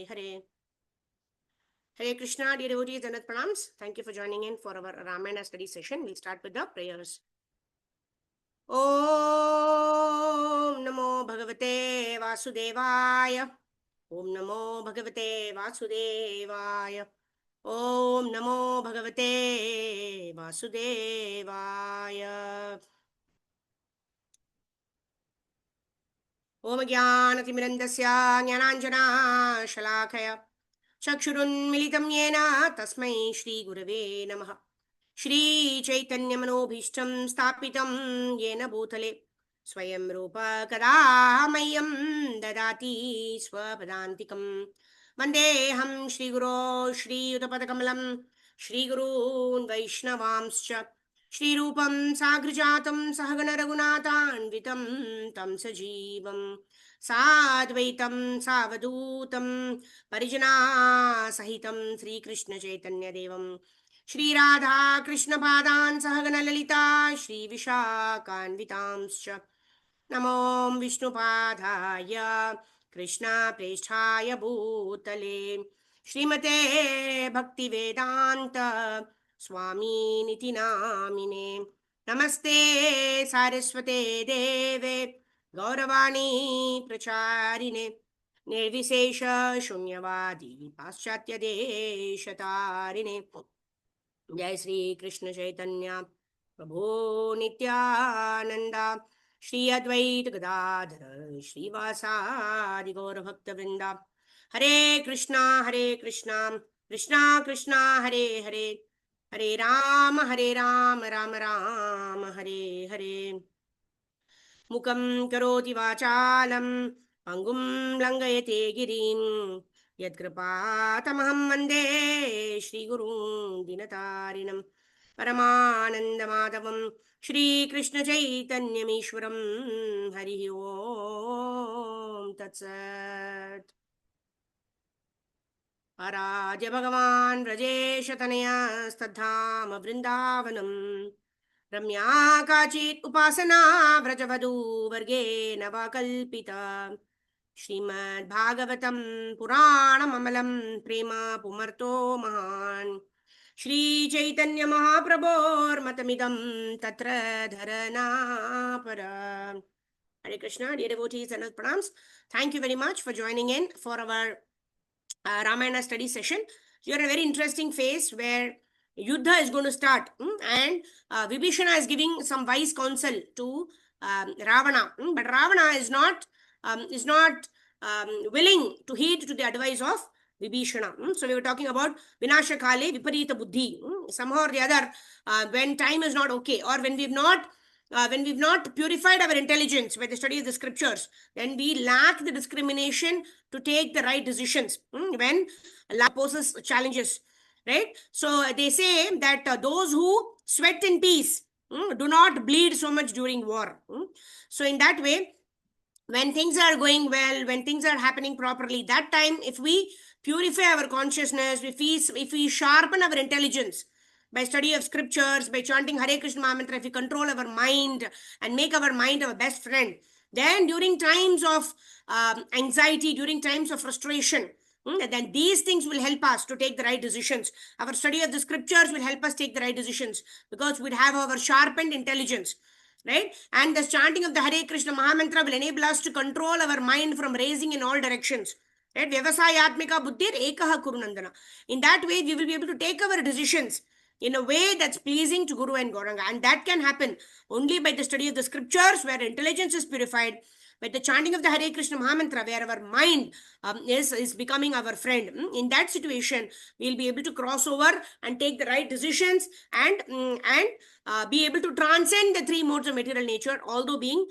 Hare. Hare Krishna, dear devotees, Janat Pranams. Thank you for joining in for our Ramayana study session. We'll start with the prayers. Om Namo Bhagavate Vasudevaya. Om Namo Bhagavate Vasudevaya. Om Namo Bhagavate Vasudevaya. Om Jnanatimirandasya Jnananjana Shalakaya Chakshurunmilitam Yena Tasmai Shri Gurave Namaha. Shri Chaitanya Manobhishtam Stapitam Yena Bhutale Swayam Rupa Kadamayam Dadati Swapadantikam Vandeham Shri Guru Shri Yuddha Shri Gurun Vaishnavamscha Shri Rupam Sagrajatam Sahagana Raghunathanvitam Tam Sajivam Sadvaitam Savadutam Parijana Sahitam Sri Krishna Chaitanya Devam Shri Radha Krishna Padan Sahagana Lalita Shri Vishakhanvitamscha Namo Vishnu Padaya Krishna Preshthaya Bhutale Srimate Bhakti Vedanta Swami Niti Namine Namaste Saraswate Deve Gauravani Pracharine Nirvisesha Shunyavadi Paschatya Deshatarine Jai Sri Krishna Chaitanya Prabhu Nityananda Shri Advaita Gadadhara Shri Vasadi Gaura Bhakta Vrinda Hare Krishna Krishna Krishna Hare Hare Hare Rama Rama Rama Hare Hare Mukam Karoti Vachalam Pangum Langayate Girim Yadkripātamaham Vande Shri Gurun Dinatarinam Paramanandamadavam Shri Krishna Chaitanyamishwaram Harihi Om Tatsat Aradhya Bhagavan Vrajeshatanaya Stadhama Vrindavanam Ramya Kachit Upasana Vrajavadu Varge Navakalpita Srimad Bhagavatam Puranam Amalam Prema Pumarto Mahan Shri Chaitanya Mahaprabhor Matamidam Tatra Dharana Para. Hare Krishna, dear devotees and pranams. Thank you very much for joining in for our Ramayana study session. You are in a very interesting phase where Yuddha is going to start and Vibhishana is giving some wise counsel to Ravana. But Ravana is not willing to heed to the advice of Vibhishana. So we were talking about Vinasha Kale Viparita Buddhi. Somehow or the other, when time is not okay, or when we've not purified our intelligence by the study of the scriptures, then we lack the discrimination to take the right decisions when life poses challenges, right? So they say that those who sweat in peace do not bleed so much during war. So in that way, when things are going well, when things are happening properly, that time if we purify our consciousness, if we sharpen our intelligence by study of scriptures, by chanting Hare Krishna Mahamantra, if we control our mind and make our mind our best friend, then during times of anxiety, during times of frustration, then these things will help us to take the right decisions. Our study of the scriptures will help us take the right decisions because we'd have our sharpened intelligence, right? And the chanting of the Hare Krishna Mahamantra will enable us to control our mind from racing in all directions, right? Vyavasayatmika buddhir ekaha kurunandana. In that way, we will be able to take our decisions in a way that's pleasing to Guru and Gauranga. And that can happen only by the study of the scriptures where intelligence is purified, by the chanting of the Hare Krishna Mahamantra where our mind is becoming our friend. In that situation, we'll be able to cross over and take the right decisions and be able to transcend the three modes of material nature, although being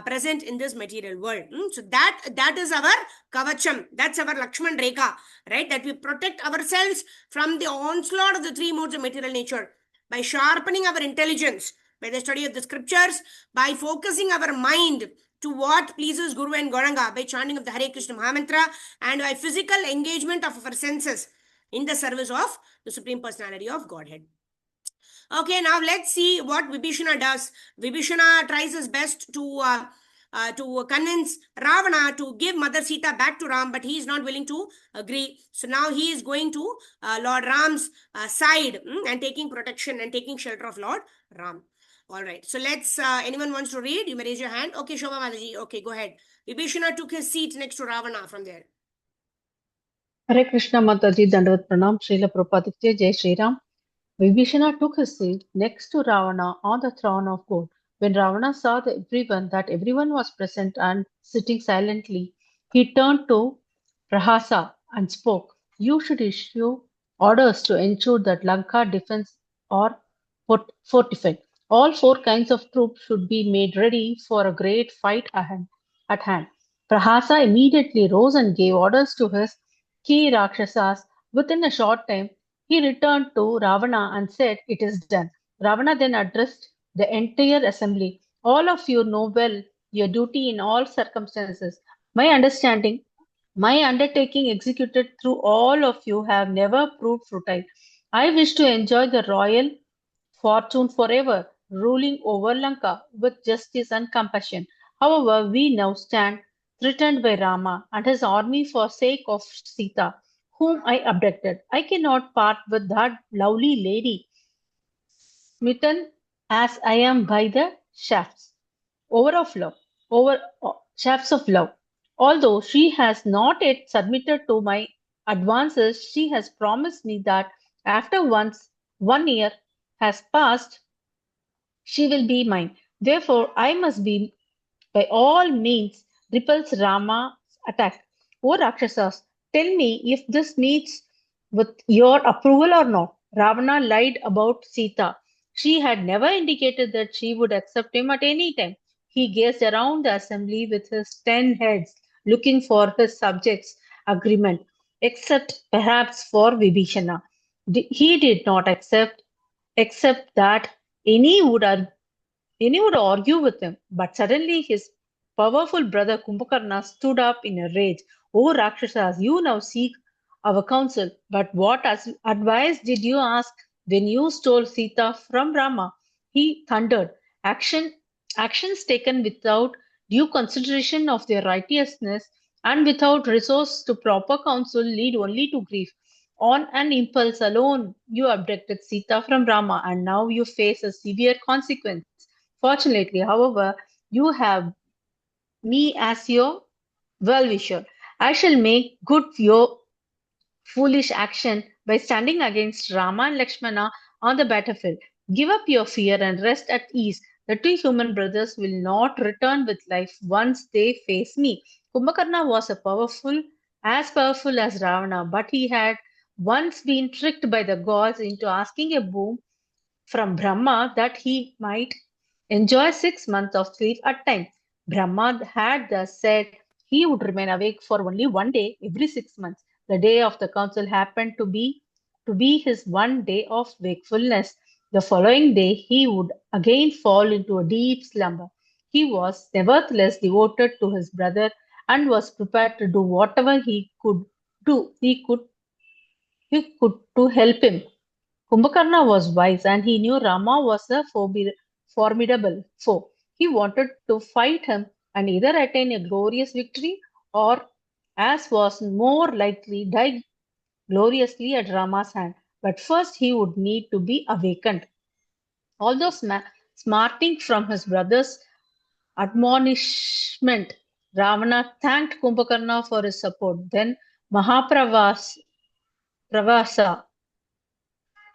present in this material world. So that is our kavacham. That's our Lakshman Rekha, right? That we protect ourselves from the onslaught of the three modes of material nature by sharpening our intelligence, by the study of the scriptures, by focusing our mind to what pleases Guru and Gauranga, by chanting of the Hare Krishna Mahamantra, and by physical engagement of our senses in the service of the Supreme Personality of Godhead. Okay, now let's see what Vibhishana does. Vibhishana tries his best to to convince Ravana to give Mother Sita back to Ram, but he is not willing to agree. So now he is going to Lord Ram's side, and taking protection and taking shelter of Lord Ram. All right. So let's, anyone wants to read? You may raise your hand. Okay, Shobha Mataji. Okay, go ahead. Vibhishana took his seat next to Ravana from there. Hare Krishna Mataji Dandavat Pranam Srila Prabhupada Ki Jai Shri Ram. Vibhishana took his seat next to Ravana on the throne of gold. When Ravana saw that everyone was present and sitting silently, he turned to Prahasa and spoke. You should issue orders to ensure that Lanka defense are fortified. All four kinds of troops should be made ready for a great fight at hand. Prahasa immediately rose and gave orders to his key Rakshasas. Within a short time, he returned to Ravana and said, It is done. Ravana then addressed the entire assembly. All of you know well your duty in all circumstances. My undertaking executed through all of you have never proved futile. I wish to enjoy the royal fortune forever, ruling over Lanka with justice and compassion. However, we now stand threatened by Rama and his army for sake of Sita, whom I abducted. I cannot part with that lovely lady, smitten as I am by the over of love, over shafts of love. Although she has not yet submitted to my advances, she has promised me that after once 1 year has passed, she will be mine. Therefore, I must be by all means repulse Rama's attack. O Rakshasas, tell me if this meets with your approval or not. Ravana lied about Sita. She had never indicated that she would accept him at any time. He gazed around the assembly with his 10 heads, looking for his subjects' agreement, except perhaps for Vibhishana. He did not accept that any would any would argue with him, but suddenly his powerful brother Kumbhakarna stood up in a rage. O Rakshasas, you now seek our counsel, but what advice did you ask when you stole Sita from Rama? He thundered. Action, actions taken without due consideration of their righteousness and without resource to proper counsel lead only to grief. On an impulse alone, you abducted Sita from Rama, and now you face a severe consequence. Fortunately, however, you have me as your well-wisher. I shall make good your foolish action by standing against Rama and Lakshmana on the battlefield. Give up your fear and rest at ease. The two human brothers will not return with life once they face me. Kumbhakarna was as powerful as Ravana, but he had once been tricked by the gods into asking a boon from Brahma that he might enjoy 6 months of sleep at time. Brahma had thus said he would remain awake for only 1 day every 6 months. The day of the council happened to be his 1 day of wakefulness. The following day he would again fall into a deep slumber. He was nevertheless devoted to his brother and was prepared to do whatever do he could to help him. Kumbhakarna was wise and he knew Rama was a formidable foe. He wanted to fight him and either attain a glorious victory or, as was more likely, die gloriously at Rama's hand. But first he would need to be awakened. Although smarting from his brother's admonishment, Ravana thanked Kumbhakarna for his support. Then Mahapravasa,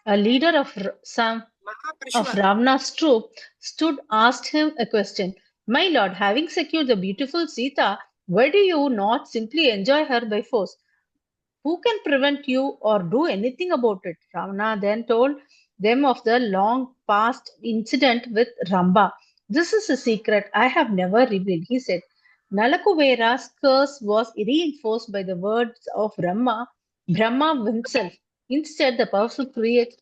a leader of Mahaprashva. Ravana's troop, asked him a question. My lord, having secured the beautiful Sita, why do you not simply enjoy her by force? Who can prevent you or do anything about it? Ravana then told them of the long past incident with Ramba. This is a secret I have never revealed, he said. Nalakuvera's curse was reinforced by the words of Brahma himself. Instead, the powerful creator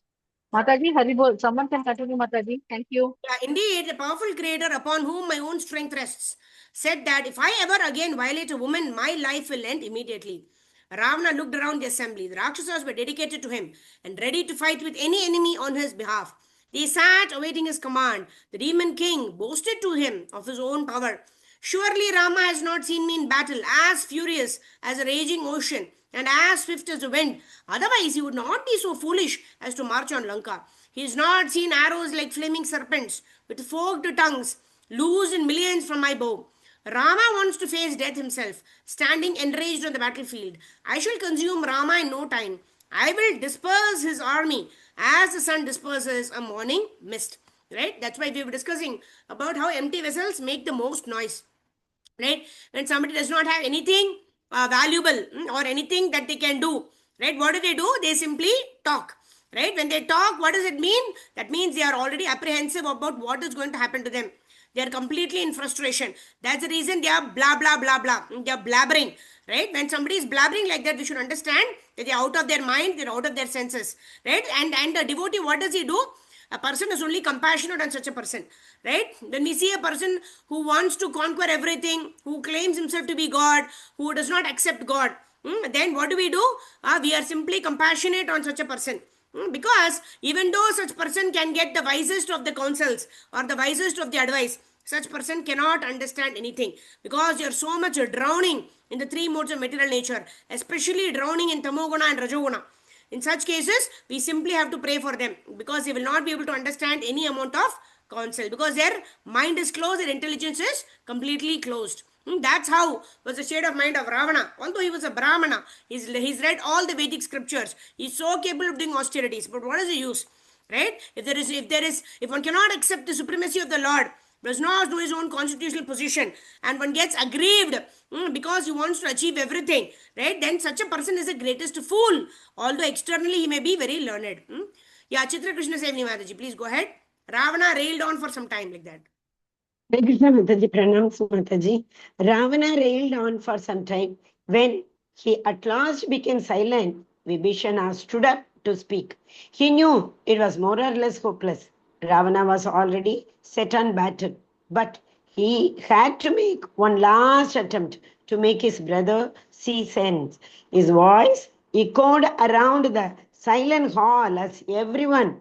Mataji, Haribol. Someone can continue, Mataji. Thank you. Yeah, indeed, the powerful creator upon whom my own strength rests said that if I ever again violate a woman, my life will end immediately. Ravana looked around the assembly. The Rakshasas were dedicated to him and ready to fight with any enemy on his behalf. They sat awaiting his command. The demon king boasted to him of his own power, Surely Rama has not seen me in battle, as furious as a raging ocean and as swift as the wind. Otherwise, he would not be so foolish as to march on Lanka. He has not seen arrows like flaming serpents with forked tongues loosed in millions from my bow. Rama wants to face death himself, standing enraged on the battlefield. I shall consume Rama in no time. I will disperse his army as the sun disperses a morning mist. Right? That's why we were discussing about how empty vessels make the most noise. Right? When somebody does not have anything valuable or anything that they can do, right? What do? They simply talk. Right? When they talk, what does it mean? That means they are already apprehensive about what is going to happen to them. They are completely in frustration. That's the reason they are blah blah blah blah. They are blabbering. Right? When somebody is blabbering like that, we should understand that they are out of their mind, they are out of their senses. Right? And the devotee, what does he do? A person is only compassionate on such a person. Right? When we see a person who wants to conquer everything, who claims himself to be God, who does not accept God, then what do? We are simply compassionate on such a person. Because even though such person can get the wisest of the counsels or the wisest of the advice, such person cannot understand anything, because you're so much drowning in the three modes of material nature, especially drowning in tamoguna and rajoguna. In such cases, we simply have to pray for them, because they will not be able to understand any amount of counsel, because their mind is closed, their intelligence is completely closed. That's how was the state of mind of Ravana. Although he was a Brahmana, he's read all the Vedic scriptures. He's so capable of doing austerities. But what is the use? Right? If one cannot accept the supremacy of the Lord, does not know his own constitutional position, and one gets aggrieved because he wants to achieve everything, right? Then such a person is the greatest fool, although externally he may be very learned. Yeah, Chitra Krishna Sevni Mataji, please go ahead. Ravana railed on for some time like that. Hare Krishna Mataji, pranams Mataji. Ravana railed on for some time. When he at last became silent, Vibhishana stood up to speak. He knew it was more or less hopeless. Ravana was already set on battle, but he had to make one last attempt to make his brother see sense. His voice echoed around the silent hall as everyone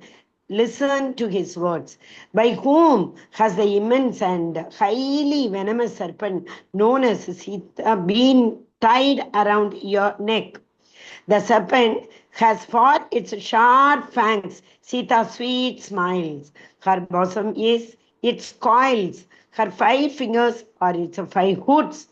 listened to his words. By whom has the immense and highly venomous serpent known as Sita been tied around your neck? The serpent has for its sharp fangs Sita's sweet smiles. Her bosom is its coils. Her 5 fingers are its 5 hoods.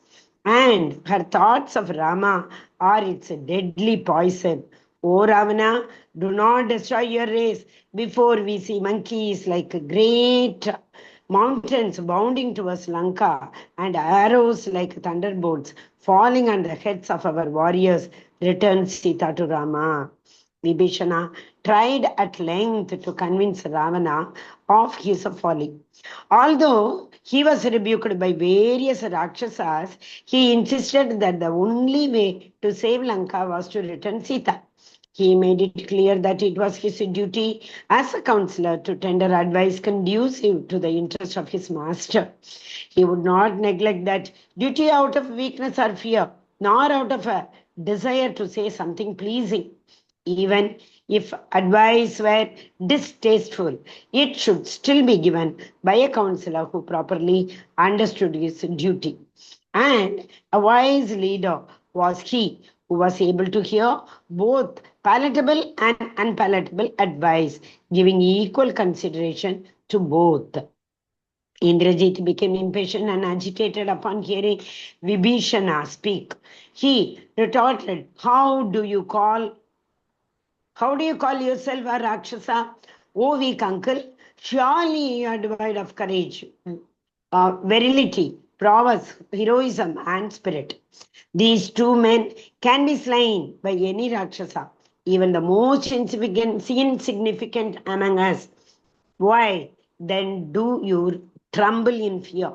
And her thoughts of Rama are its deadly poison. O Ravana, do not destroy your race before we see monkeys like great mountains bounding towards Lanka and arrows like thunderbolts falling on the heads of our warriors. Return Sita to Rama. Vibhishana tried at length to convince Ravana of his folly. Although he was rebuked by various Rakshasas, he insisted that the only way to save Lanka was to return Sita. He made it clear that it was his duty as a counselor to tender advice conducive to the interest of his master. He would not neglect that duty out of weakness or fear, nor out of a desire to say something pleasing. Even if advice were distasteful, it should still be given by a counselor who properly understood his duty. And a wise leader was he who was able to hear both palatable and unpalatable advice, giving equal consideration to both. Indrajit became impatient and agitated upon hearing Vibhishana speak. He retorted, How do you call yourself a Rakshasa? O weak uncle, surely you are devoid of courage, virility, prowess, heroism, and spirit. These 2 men can be slain by any Rakshasa, even the most insignificant among us. Why then do you tremble in fear?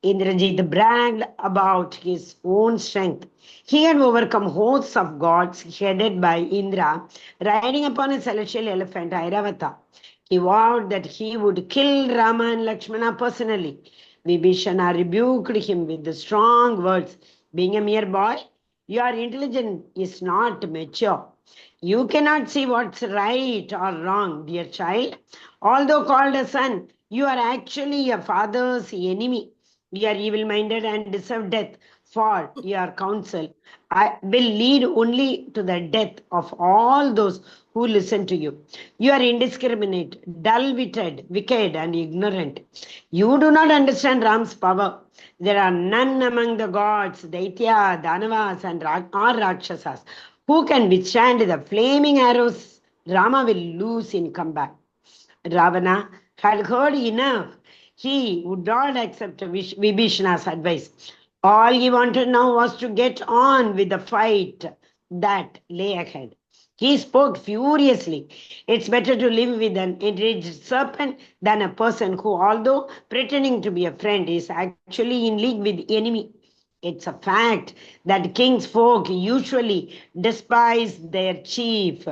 Indrajit bragged about his own strength. He had overcome hosts of gods headed by Indra, riding upon a celestial elephant, Airavata. He vowed that he would kill Rama and Lakshmana personally. Vibhishana rebuked him with the strong words. Being a mere boy, your intelligence is not mature. You cannot see what's right or wrong, dear child. Although called a son, you are actually your father's enemy. You are evil-minded and deserve death. For your counsel I will lead only to the death of all those who listen to you. You are indiscriminate, dull-witted, wicked, and ignorant. You do not understand Ram's power. There are none among the gods, Daitya, Danavas, and or Rakshasas, who can withstand the flaming arrows Rama will lose in combat. Ravana had heard enough. He would not accept Vibhishana's advice. All he wanted now was to get on with the fight that lay ahead. He spoke furiously. It's better to live with an enraged serpent than a person who, although pretending to be a friend, is actually in league with the enemy. It's a fact that king's folk usually despise their chief,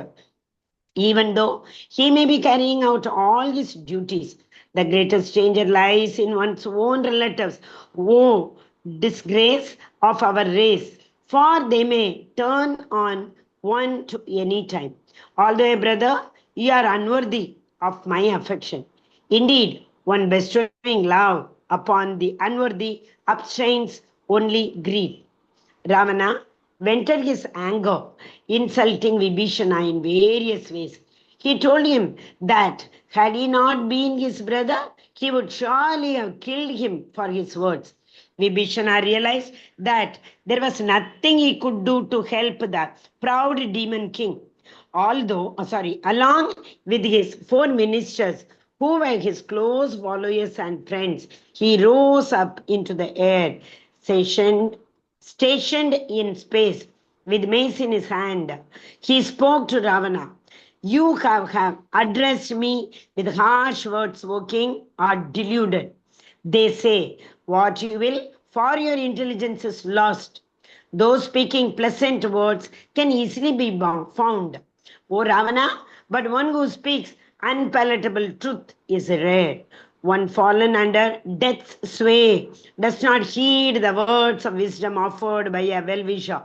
even though he may be carrying out all his duties. The greatest danger lies in one's own relatives. Oh, disgrace of our race, for they may turn on one to any time. Although a brother, you are unworthy of my affection. Indeed, one bestowing love upon the unworthy abstains only grief. Ravana vented his anger, insulting Vibhishana in various ways. He told him that had he not been his brother, he would surely have killed him for his words. Vibhishana realized that there was nothing he could do to help the proud demon king. Along with his four ministers, who were his close followers and friends, he rose up into the air, stationed in space with mace in his hand. He spoke to Ravana. You have addressed me with harsh words, O king, are deluded. They say, what you will, for your intelligence is lost. Those speaking pleasant words can easily be found, O Ravana, but one who speaks unpalatable truth is rare. One fallen under death's sway does not heed the words of wisdom offered by a well-wisher.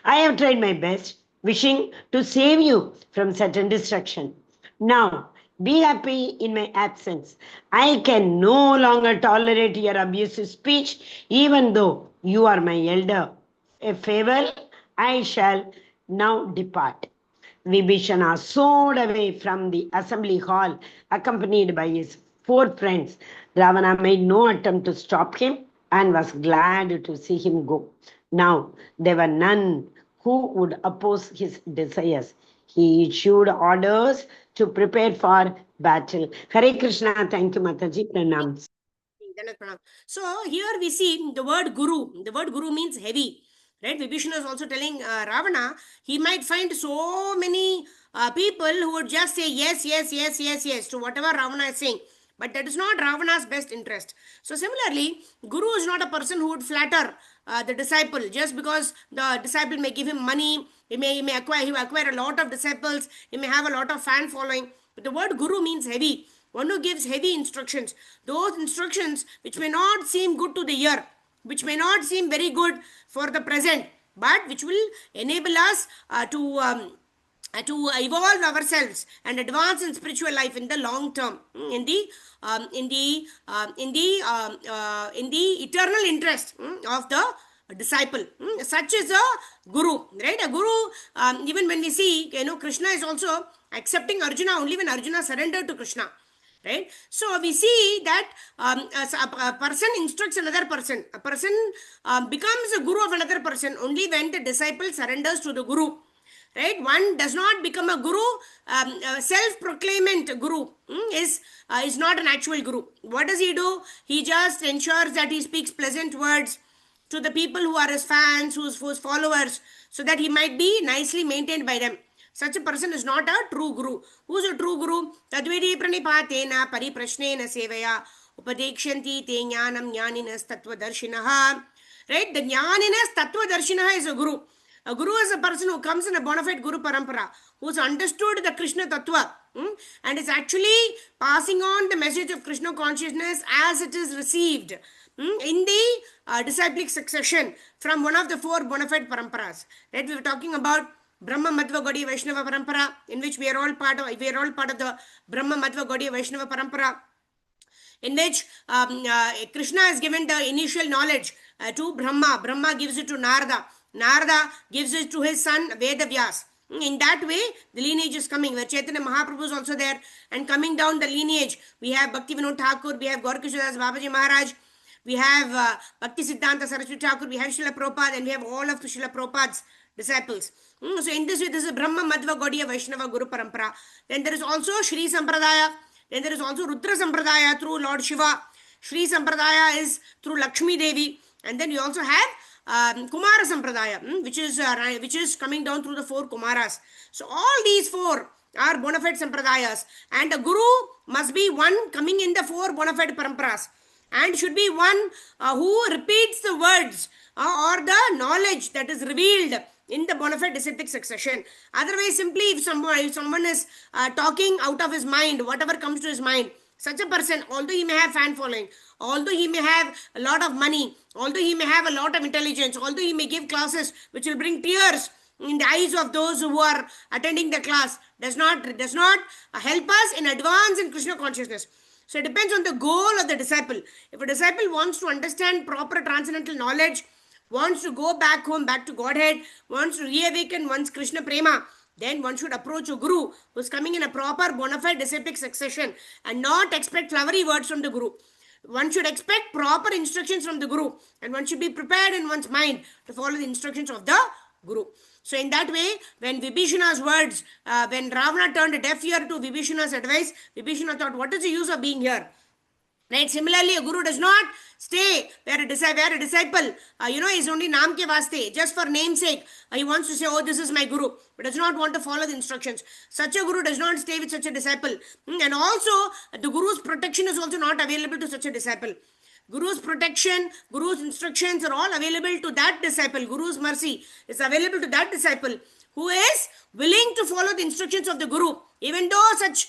I have tried my best, wishing to save you from certain destruction. Now, be happy in my absence. I can no longer tolerate your abusive speech, even though you are my elder. A farewell, I shall now depart. Vibhishana soared away from the assembly hall, accompanied by his four friends. Ravana made no attempt to stop him and was glad to see him go. Now there were none who would oppose his desires. He issued orders to prepare for battle. Hare Krishna, thank you, Mataji. Pranams. So here we see the word guru. The word guru means heavy. Right? Vibhishana is also telling Ravana, he might find so many people who would just say yes, yes, yes, yes, yes to whatever Ravana is saying. But that is not Ravana's best interest. So similarly, Guru is not a person who would flatter the disciple just because the disciple may give him money. He may acquire a lot of disciples. He may have a lot of fan following. But the word Guru means heavy. One who gives heavy instructions. Those instructions which may not seem good to the ear, which may not seem very good for the present, but which will enable us to evolve ourselves and advance in spiritual life in the long term, in the eternal interest of the disciple. Such is a guru, right? A guru, even when we see, Krishna is also accepting Arjuna only when Arjuna surrendered to Krishna. Right? So we see that a person instructs another person. A person becomes a guru of another person only when the disciple surrenders to the guru. Right? One does not become a guru. Self-proclaimed guru is not an actual guru. What does he do? He just ensures that he speaks pleasant words to the people who are his fans, whose followers, so that he might be nicely maintained by them. Such a person is not a true guru. Who is a true guru? Tadvedi pranipatena pariprashnena sevaya upadekshanti te jnanam jnaninas tattvadarshinaha. Right? The jnaninas tattvadarshinaha is a guru. A guru is a person who comes in a bona fide guru parampara, who has understood the Krishna tattva and is actually passing on the message of Krishna consciousness as it is received in the disciplic succession from one of the four bona fide paramparas. Right? We were talking about Brahma Madhva Gaudiya Vaishnava Parampara, in which we are all part of the Brahma Madhva Gaudiya Vaishnava Parampara. in which Krishna is given the initial knowledge to Brahma. Brahma gives it to Narada. Narada gives it to his son Vedavyas. In that way, the lineage is coming, where Chaitanya Mahaprabhu is also there, and coming down the lineage, we have Bhakti Vinod Thakur, we have Gaurkishodas Babaji Maharaj, we have Bhakti Siddhanta Saraswati Thakur, we have Srila Prabhupada, and we have all of Srila Prabhupada's disciples. So in this way, this is Brahma Madhva Gaudiya Vaishnava Guru Parampara. Then there is also Shri Sampradaya. Then there is also Rudra Sampradaya through Lord Shiva. Shri Sampradaya is through Lakshmi Devi. And then we also have Kumara Sampradaya, which is coming down through the 4 Kumaras. So all these 4 are bona fide Sampradayas. And the Guru must be one coming in the 4 bona fide Paramparas. And should be one who repeats the words or the knowledge that is revealed in the bona fide disciplic succession. Otherwise, simply if someone is talking out of his mind, whatever comes to his mind, such a person, although he may have fan following, although he may have a lot of money, although he may have a lot of intelligence, although he may give classes which will bring tears in the eyes of those who are attending the class, does not help us in advance in Krishna consciousness. So it depends on the goal of the disciple. If a disciple wants to understand proper transcendental knowledge, wants to go back home, back to Godhead, wants to reawaken one's Krishna Prema, then one should approach a Guru who's coming in a proper bona fide disciplic succession and not expect flowery words from the Guru. One should expect proper instructions from the Guru, and one should be prepared in one's mind to follow the instructions of the Guru. So in that way, when Vibhishana's words, when Ravana turned a deaf ear to Vibhishana's advice, Vibhishana thought, what is the use of being here? Right? Similarly, a Guru does not stay where a disciple, is only naam ke vaste, just for namesake. He wants to say, oh, this is my Guru, but does not want to follow the instructions. Such a Guru does not stay with such a disciple. And also, the Guru's protection is also not available to such a disciple. Guru's protection, Guru's instructions are all available to that disciple. Guru's mercy is available to that disciple who is willing to follow the instructions of the Guru, even though such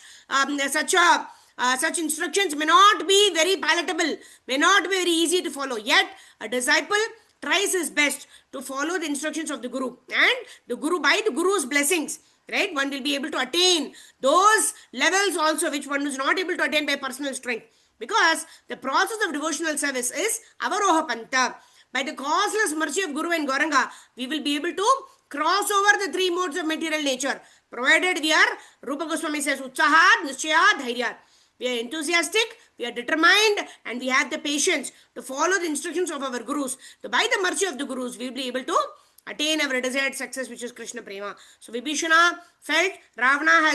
instructions may not be very palatable, may not be very easy to follow. Yet, a disciple tries his best to follow the instructions of the Guru. And the Guru, by the Guru's blessings, right, one will be able to attain those levels also which one is not able to attain by personal strength. Because the process of devotional service is Avaroha Panta. By the causeless mercy of Guru and Gauranga, we will be able to cross over the 3 modes of material nature, provided we are, Rupa Goswami says, Utsahat, Nishchayat, Dhairyat. We are enthusiastic, we are determined, and we have the patience to follow the instructions of our Gurus. So by the mercy of the Gurus, we will be able to attain our desired success, which is Krishna Prema. So Vibhishana felt Ravana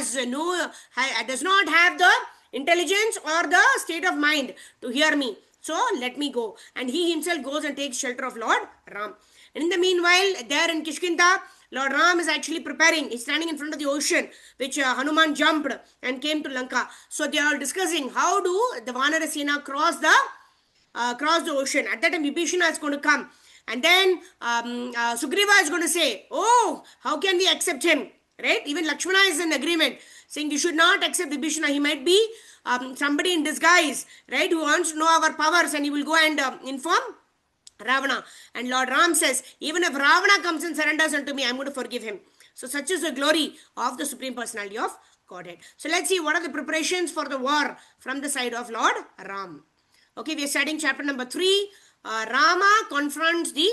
does not have the intelligence or the state of mind to hear me. So let me go. And he himself goes and takes shelter of Lord Ram. And in the meanwhile, there in Kishkinda, Lord Ram is actually preparing. He's standing in front of the ocean, which Hanuman jumped and came to Lanka. So they are discussing how do the Vanara Sena cross the ocean. At that time, Vibhishana is going to come. And then Sugriva is going to say, oh, how can we accept him? Right? Even Lakshmana is in agreement, saying you should not accept Vibhishana. He might be somebody in disguise, right, who wants to know our powers, and he will go and inform Ravana. And Lord Ram says, even if Ravana comes and surrenders unto me, I'm going to forgive him. So such is the glory of the Supreme Personality of Godhead. So let's see what are the preparations for the war from the side of Lord Ram. Okay, we are studying chapter number 3. Rama confronts the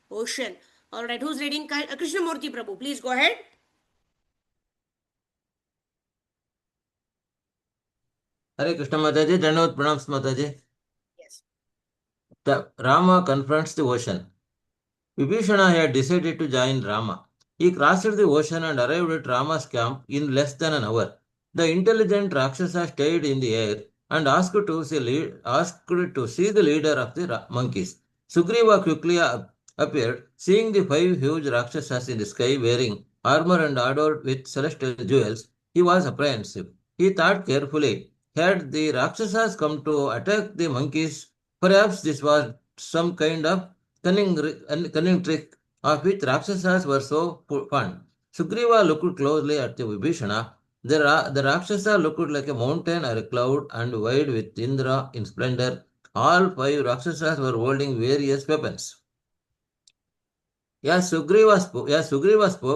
ocean. All right, who's reading? Krishnamurti Prabhu, please go ahead. Hare Krishna Mataji, Dhanavad Pranams Mataji. Yes. Rama confronts the ocean. Vibhishana had decided to join Rama. He crossed the ocean and arrived at Rama's camp in less than an hour. The intelligent Rakshasa stayed in the air and asked to see the leader of the monkeys. Sugriva quickly appeared, seeing the 5 huge Rakshasas in the sky wearing armor and adorned with celestial jewels. He was apprehensive. He thought carefully. Had the Rakshasas come to attack the monkeys, perhaps this was some kind of cunning trick of which Rakshasas were so fond. Sugriva looked closely at the Vibhishana. The Rakshasa looked like a mountain or a cloud and wide with Indra in splendor. All 5 Rakshasas were holding various weapons. As Sugriva spoke,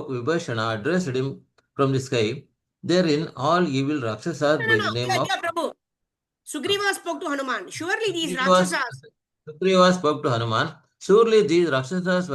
Vibhishana addressed him from the sky. Therein all evil Rakshasas by the name of... Prabhu. Sugriva spoke to Hanuman. Surely these Sugriva Rakshasas. Sugriva spoke to Hanuman. Surely these Rakshasas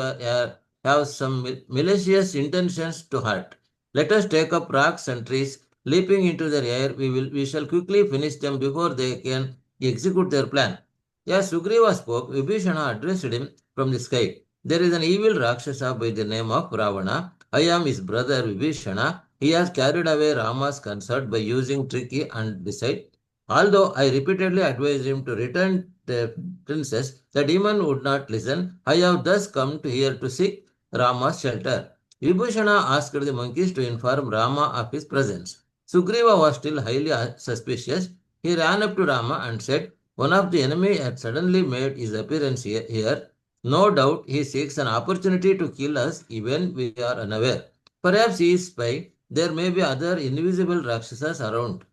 have some malicious intentions to hurt. Let us take up rocks and trees. Leaping into the air, we shall quickly finish them before they can execute their plan. As Sugriva spoke, Vibhishana addressed him from the sky. There is an evil Rakshasa by the name of Ravana. I am his brother Vibhishana. He has carried away Rama's consort by using tricky and deceit. Although I repeatedly advised him to return the princess, the demon would not listen. I have thus come to here to seek Rama's shelter. Vibhishana asked the monkeys to inform Rama of his presence. Sugriva was still highly suspicious. He ran up to Rama and said, one of the enemy had suddenly made his appearance here. No doubt he seeks an opportunity to kill us even we are unaware. Perhaps he is spy. There may be other invisible Rakshasas around.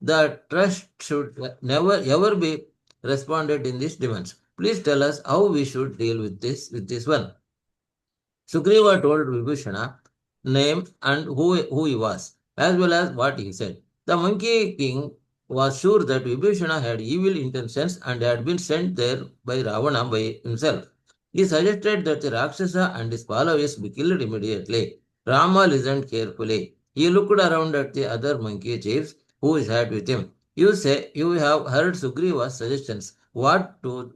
The trust should never ever be responded in these demands. Please tell us how we should deal with this one. Sugriva told Vibhishana name and who he was, as well as what he said. The monkey king was sure that Vibhishana had evil intentions and had been sent there by Ravana by himself. He suggested that the Rakshasa and his followers be killed immediately. Rama listened carefully. He looked around at the other monkey chiefs who sat with him. You say you have heard Sugriva's suggestions. What do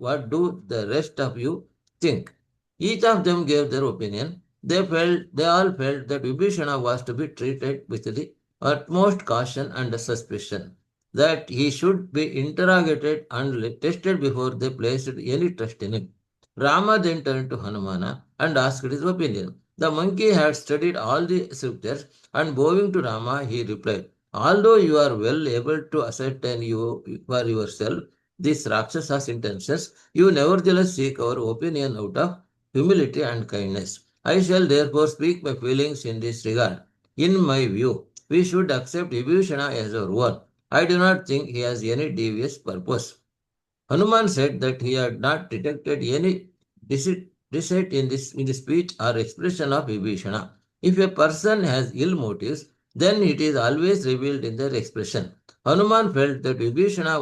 the rest of you think? Each of them gave their opinion. They all felt that Vibhishana was to be treated with the utmost caution and suspicion, that he should be interrogated and tested before they placed any trust in him. Rama then turned to Hanumana and asked his opinion. The monkey had studied all the scriptures, and bowing to Rama, he replied, although you are well able to ascertain you for yourself these Rakshasas' intentions, you nevertheless seek our opinion out of humility and kindness. I shall therefore speak my feelings in this regard. In my view, we should accept Vibhishana as our own. I do not think he has any devious purpose. Hanuman said that he had not detected any deceit in the speech or expression of Vibhishana. If a person has ill motives, then it is always revealed in their expression. Hanuman felt that Vibhishana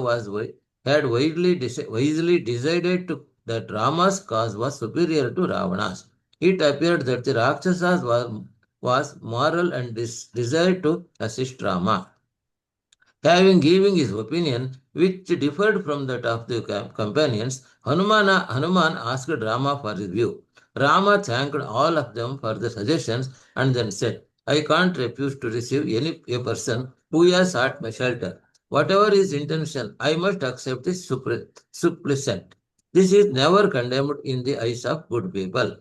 had wisely decided that Rama's cause was superior to Ravana's. It appeared that the Rakshasas was moral and desired to assist Rama. Having given his opinion, which differed from that of the companions, Hanuman asked Rama for his view. Rama thanked all of them for the suggestions and then said, I can't refuse to receive a person who has sought my shelter. Whatever his intention, I must accept this supplicant. This is never condemned in the eyes of good people.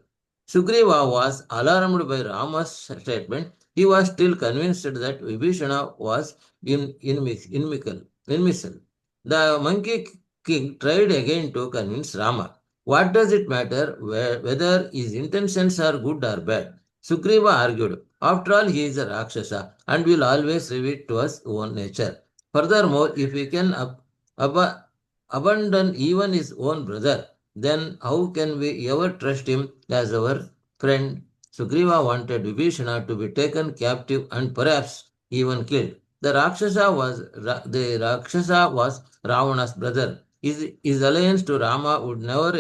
Sugriva was alarmed by Rama's statement. He was still convinced that Vibhishana was inimical. The monkey king tried again to convince Rama. What does it matter whether his intentions are good or bad? Sugriva argued. After all, he is a Rakshasa and will always reveal to us own nature. Furthermore, if we can abandon even his own brother, then how can we ever trust him as our friend? Sugriva wanted Vibhishana to be taken captive and perhaps even killed. The Rakshasa was Ravana's brother. His alliance to Rama would never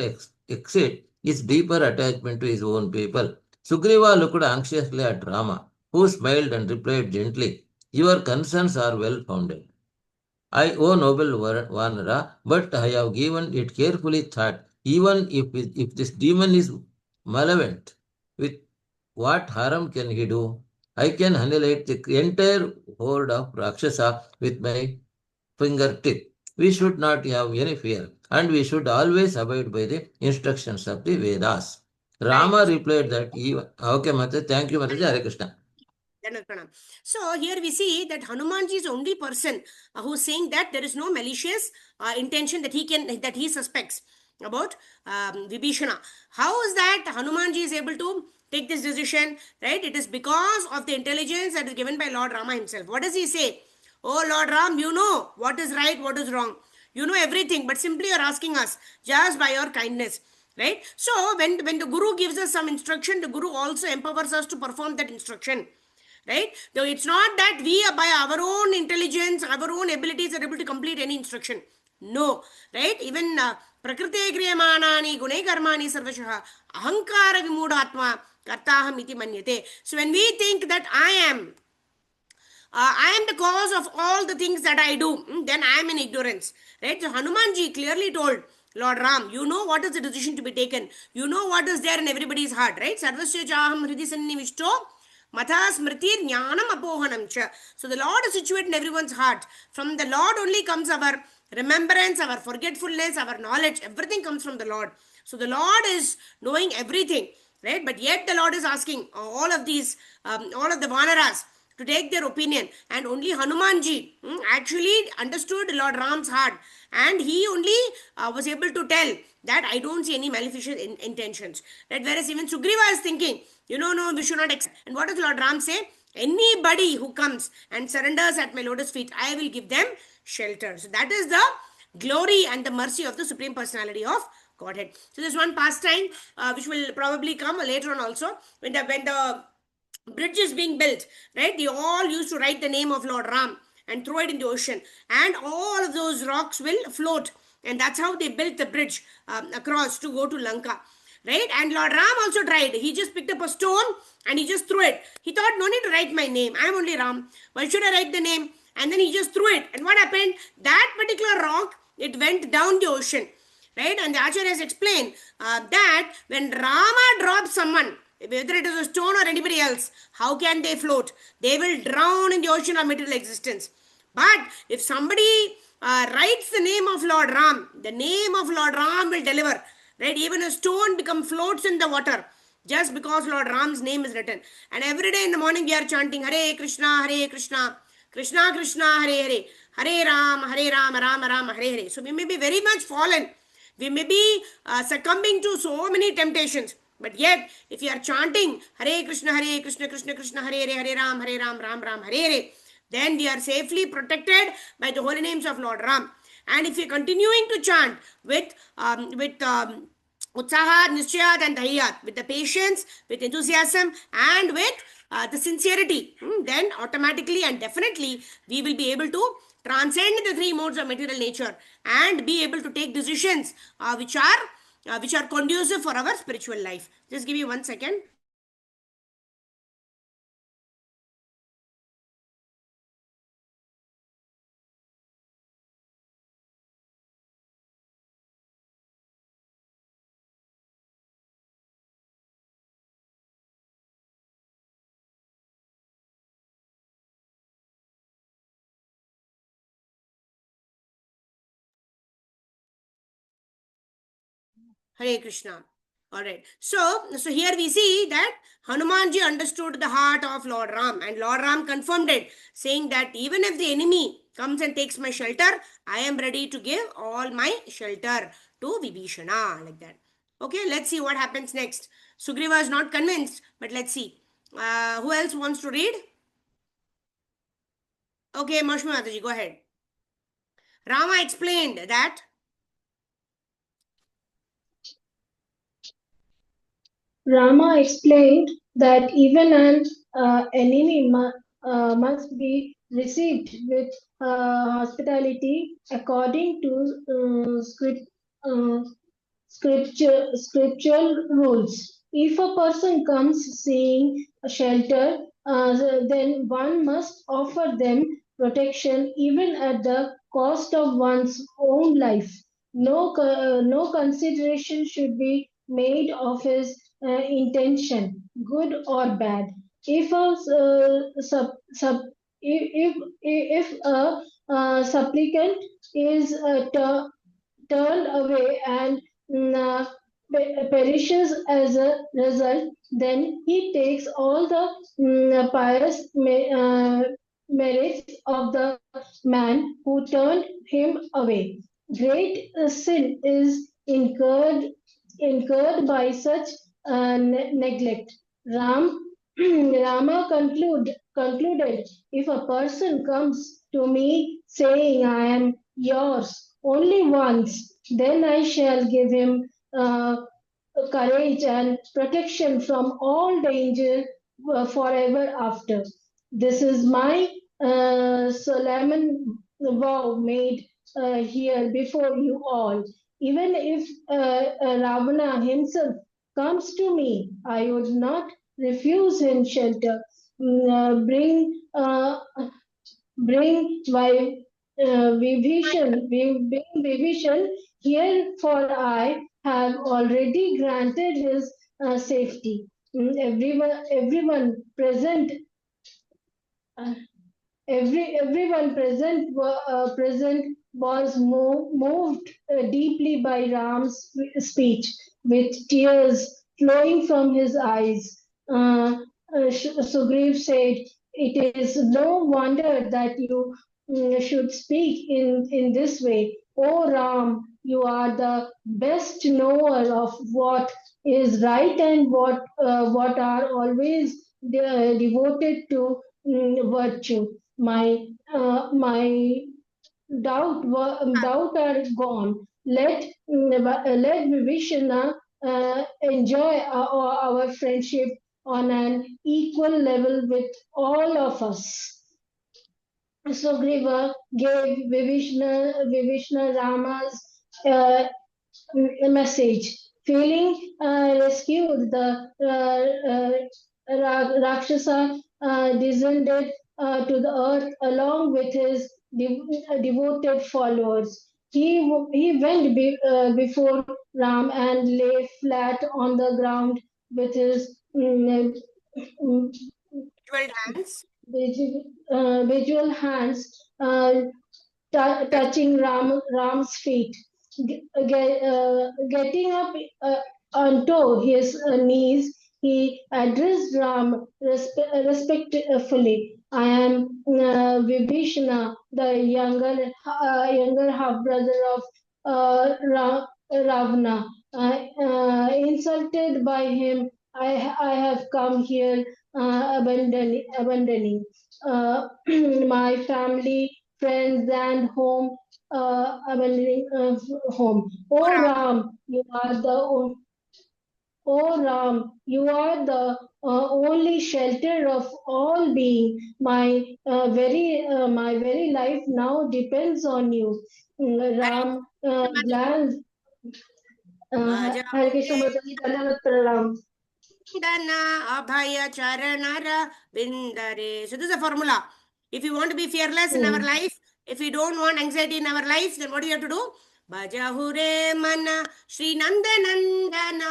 exceed his deeper attachment to his own people. Sugriva looked anxiously at Rama, who smiled and replied gently, your concerns are well founded. O noble Vanara, but I have given it carefully thought, even if this demon is malevolent, with what harm can he do? I can annihilate the entire horde of Rakshasa with my fingertip. We should not have any fear, and we should always abide by the instructions of the Vedas. Rama Right. replied that okay, Mata, thank you, Mataji, Hare Krishna. So here we see that Hanumanji is the only person who's saying that there is no malicious intention that he suspects about Vibhishana. How is that Hanumanji is able to take this decision? Right? It is because of the intelligence that is given by Lord Rama himself. What does he say? Oh Lord Ram, you know what is right, what is wrong. You know everything, but simply you're asking us just by your kindness. Right? So when the Guru gives us some instruction, the Guru also empowers us to perform that instruction. Right? So it's not that we, by our own intelligence, our own abilities, are able to complete any instruction. No, right? Even prakrite kriyamanani gune karmani sarvashah ahankara vimudatma kartaham iti manyate. So when we think that I am the cause of all the things that I do, then I am in ignorance. Right? So Hanumanji clearly told Lord Ram, you know what is the decision to be taken. You know what is there in everybody's heart, right? Sarvasya chaham hridi sannivishto matha smriti jnanam apohanam cha. So the Lord is situated in everyone's heart. From the Lord only comes our remembrance, our forgetfulness, our knowledge. Everything comes from the Lord. So the Lord is knowing everything, right? But yet the Lord is asking all of these, all of the Vanaras to take their opinion, and only Hanumanji actually understood Lord Ram's heart, and he only was able to tell that I don't see any malicious intentions. Right? Whereas even Sugriva is thinking, no, we should not accept. And what does Lord Ram say? Anybody who comes and surrenders at my lotus feet, I will give them shelter. So that is the glory and the mercy of the Supreme Personality of Godhead. So there's one pastime which will probably come later on also, when the bridge is being built, right? They all used to write the name of Lord Ram and throw it in the ocean, and all of those rocks will float, and that's how they built the bridge across to go to Lanka, right? And Lord Ram also tried. He just picked up a stone and he just threw it. He thought, no need to write my name, I'm only Ram, why should I write the name? And then he just threw it, and what happened? That particular rock, it went down the ocean, right? And the Acharyas explain that when Rama drops someone, whether it is a stone or anybody else, how can they float? They will drown in the ocean of material existence. But if somebody writes the name of Lord Ram, the name of Lord Ram will deliver. Right? Even a stone become floats in the water just because Lord Ram's name is written. And every day in the morning we are chanting Hare Krishna, Krishna Krishna, Hare Rama, Rama Rama, Hare Hare. So we may be very much fallen. We may be succumbing to so many temptations. But yet, if you are chanting Hare Krishna, Krishna Krishna, Hare Ram, Ram Ram, Hare Hare, then we are safely protected by the holy names of Lord Ram. And if you are continuing to chant with Utsahat, Nischayat and Dhayyat, with the patience, with enthusiasm, and with the sincerity, then automatically and definitely we will be able to transcend the three modes of material nature and be able to take decisions which are conducive for our spiritual life. Just give me 1 second. Hare Krishna. All right. So here we see that Hanumanji understood the heart of Lord Ram, and Lord Ram confirmed it, saying that even if the enemy comes and takes my shelter, I am ready to give all my shelter to Vibhishana, like that. Okay, let's see what happens next. Sugriva is not convinced, but let's see. Who else wants to read? Okay, Mashmi Mataji, go ahead. Rama explained that Rama explained that even an enemy must be received with hospitality according to uh, scriptural rules. If a person comes seeking a shelter, then one must offer them protection even at the cost of one's own life. No consideration should be made of his intention, good or bad. If a if a supplicant is turned away and perishes as a result, then he takes all the pious merits of the man who turned him away. Great sin is incurred by such neglect. Rama concluded, if a person comes to me saying, I am yours only once, then I shall give him courage and protection from all danger forever after. This is my solemn vow made here before you all. Even if Ravana himself comes to me, I would not refuse him shelter. Bring my bring Vibhishan here, for I have already granted his safety. Everyone present uh, present was moved deeply by Ram's speech, with tears flowing from his eyes. Sugriv said, "It is no wonder that you should speak in this way. O Ram, you are the best knower of what is right and what are always devoted to virtue. My doubt are gone. Let Vibhishana enjoy our friendship on an equal level with all of us." Sugriva gave Vibhishana Rama's uh, message. Feeling rescued, the Rakshasa descended to the earth along with his devoted followers. He went before Ram and lay flat on the ground with his Jeweled hands. visual hands touching Ram's feet. Getting up onto his knees, he addressed Ram respectfully. "I am Vibhishana, the younger half brother of Ravana. Insulted by him, I have come here abandoning my family, friends, and home, abandoning home. Oh, Oh Rama. Ram, you are the only shelter of all being. My very life now depends on you." Very Ram good. glance. Hare Krishna Bhajahure Mataji, Dandavat Pranam. Dana Abhaya Charanara Vindare. So this is a formula. If you want to be fearless in our Hmm. life, if we don't want anxiety in our life, then what do you have to do? Bhajahure Mana Sri Nandanandana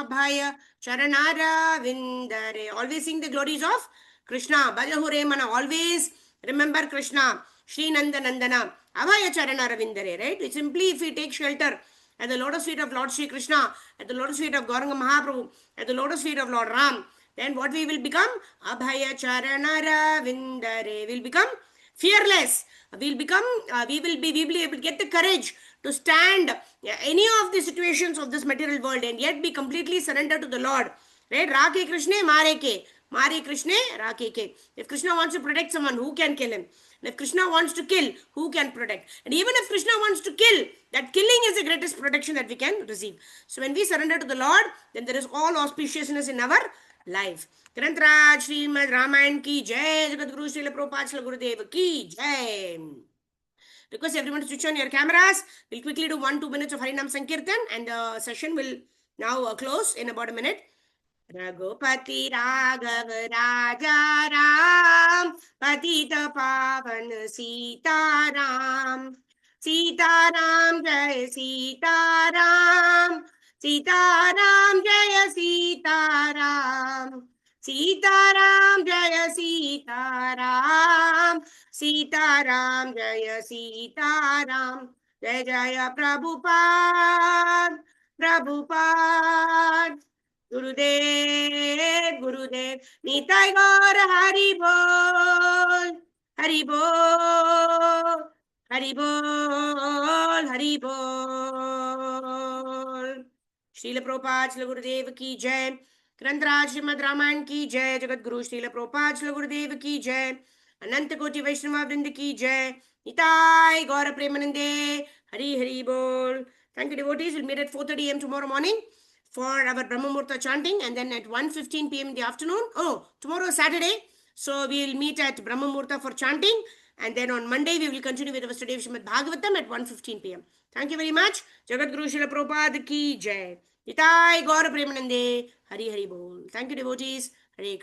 Bhaya Charanara Vindare. Always sing the glories of Krishna. Bhajahure Mana. Always remember Krishna. Sri Nandanandana. Abhaya Charanara Vindare. Right? It's simply if we take shelter at the lotus feet of Lord Sri Krishna, at the lotus feet of Gauranga Mahaprabhu, at the lotus feet of Lord Ram, then what we will become? Abhaya Charanara Vindare. We'll become fearless. We'll become, we will be able to get the courage to stand any of the situations of this material world and yet be completely surrendered to the Lord. Right? Rake Krishna, Mare Ke. Mare Krishna, Rake Ke. If Krishna wants to protect someone, who can kill him? And if Krishna wants to kill, who can protect? And even if Krishna wants to kill, that killing is the greatest protection that we can receive. So when we surrender to the Lord, then there is all auspiciousness in our life. Grantraj Srimad Ramayana ki jai, Jagat Guru Srila Prabhupada Srila Gurudev ki jai. Request everyone to switch on your cameras. We'll quickly do 1-2 minutes of Harinam Sankirtan and the session will now close in about a minute. Raghupati Raghav राजा राम पतित पावन सीताराम सीताराम जय सीताराम सीताराम जय सीताराम सीताराम जय सीताराम सीताराम जय सीताराम जय जय प्रभुपाद प्रभुपाद गुरुदेव गुरुदेव निताय गौर हरि बोल हरि बोल हरि बोल हरि बोल श्रील प्रभुपाद श्रील गुरुदेव की जय ग्रंथराज श्रीमद रामायण की जय जगत गुरु श्रील प्रभुपाद श्रील गुरुदेव की जय अनंत कोटि वैष्णव वृंद की जय निताय गौर प्रेमानंदे हरि हरि बोल Thank you, devotees. We'll meet at 4:30 a.m. tomorrow morning for our Brahma Muhurta chanting, and then at 1:15 p.m. in the afternoon. Oh, tomorrow is Saturday, so we'll meet at Brahma Muhurta for chanting, And then on Monday, we will continue with our study of Srimad Bhagavatam at 1:15 p.m. Thank you very much. Jagat Guru Srila Prabhupada ki jai. Nitai Gaura Premanande. Hari Hari Bol. Thank you, devotees. Hare